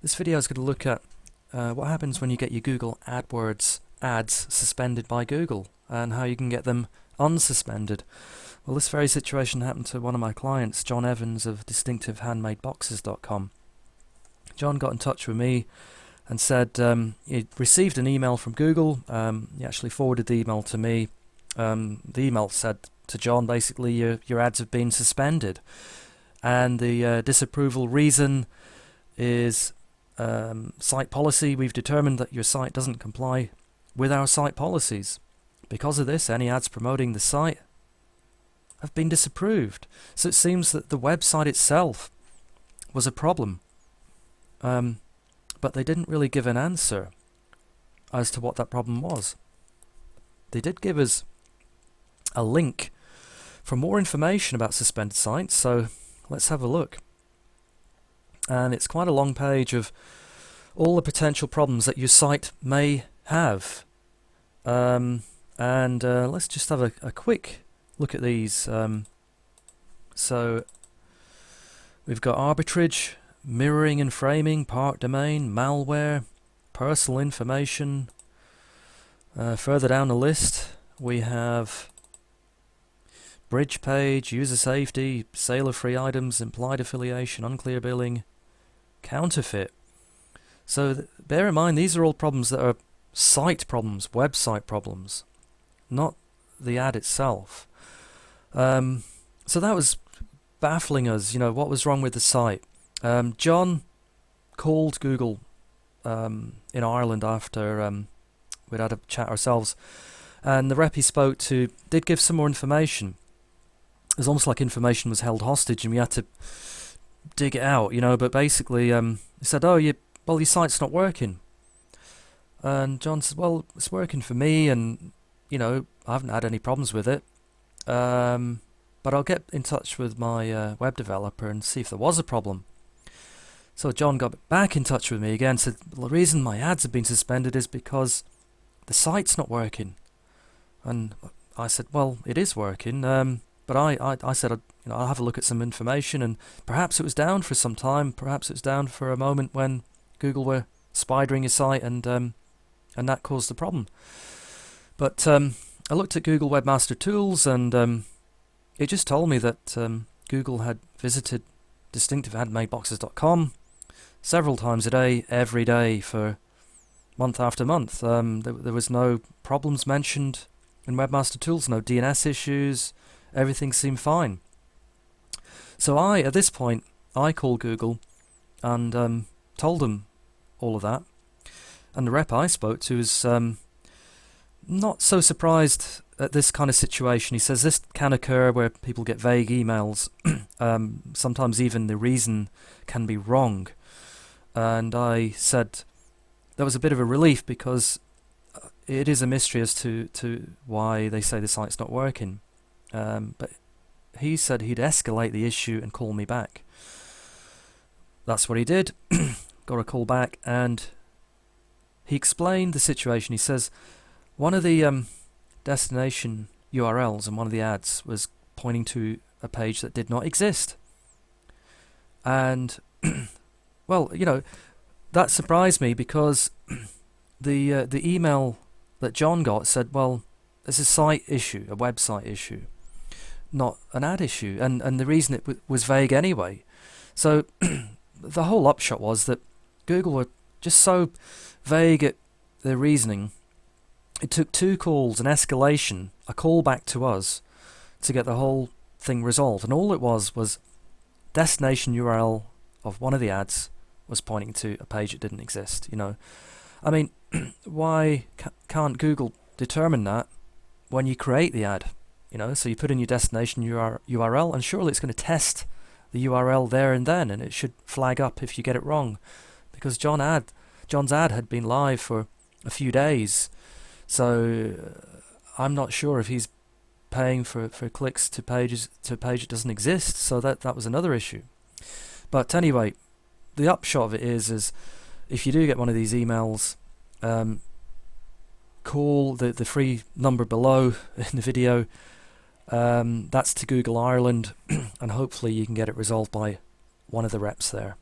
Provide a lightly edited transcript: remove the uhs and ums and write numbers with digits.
This video is going to look at what happens when you get your Google AdWords ads suspended by Google and how you can get them unsuspended. Well, this very situation happened to one of my clients, John Evans of distinctivehandmadeboxes.com. John got in touch with me and said he received an email from Google. He actually forwarded the email to me. The email said to John, basically, your ads have been suspended. And the disapproval reason is site policy. We've determined that your site doesn't comply with our site policies. Because of this, any ads promoting the site have been disapproved. So it seems that the website itself was a problem. But they didn't really give an answer as to what that problem was. They did give us a link for more information about suspended sites, so let's have a look. And it's quite a long page of all the potential problems that your site may have. Let's just have a quick look at these. So we've got arbitrage, mirroring and framing, part domain, malware, personal information. Further down the list we have bridge page, user safety, sale of free items, implied affiliation, unclear billing, counterfeit. So bear in mind, these are all problems that are site problems, website problems, not the ad itself. So that was baffling us, what was wrong with the site. John called Google in Ireland after we'd had a chat ourselves, and the rep he spoke to did give some more information. It was almost like information was held hostage and we had to dig it out, but basically he said, your site's not working. And John said, well, it's working for me, and I haven't had any problems with it, but I'll get in touch with my web developer and see if there was a problem. So John got back in touch with me again, said, well, the reason my ads have been suspended is because the site's not working. And I said, well, it is working, but I said, I'll have a look at some information, and perhaps it was down for some time, perhaps it was down for a moment when Google were spidering your site, and that caused the problem. But I looked at Google Webmaster Tools, and it just told me that Google had visited distinctivehandmadeboxes.com several times a day, every day, for month after month. There was no problems mentioned in Webmaster Tools, no DNS issues, everything seemed fine. So at this point, I called Google and told them all of that. And the rep I spoke to was not so surprised at this kind of situation. He says this can occur where people get vague emails. Sometimes even the reason can be wrong. And I said that was a bit of a relief, because it is a mystery as to why they say the site's not working. But he said he'd escalate the issue and call me back. That's what he did. Got a call back, and he explained the situation. He says one of the destination URLs and one of the ads was pointing to a page that did not exist. And well, that surprised me, because the email that John got said, well, it's a site issue, a website issue, not an ad issue, and the reason it was vague anyway. So the whole upshot was that Google were just so vague at their reasoning. It took 2 calls, an escalation, a call back to us, to get the whole thing resolved. And all it was destination URL of one of the ads was pointing to a page that didn't exist. I mean, why can't Google determine that when you create the ad? So you put in your destination URL, and surely it's going to test the URL there and then, and it should flag up if you get it wrong, because John's ad had been live for a few days. So I'm not sure if he's paying for clicks to pages to a page that doesn't exist. So that was another issue. But anyway, the upshot of it is if you do get one of these emails, call the free number below in the video. That's to Google Ireland, and hopefully you can get it resolved by one of the reps there.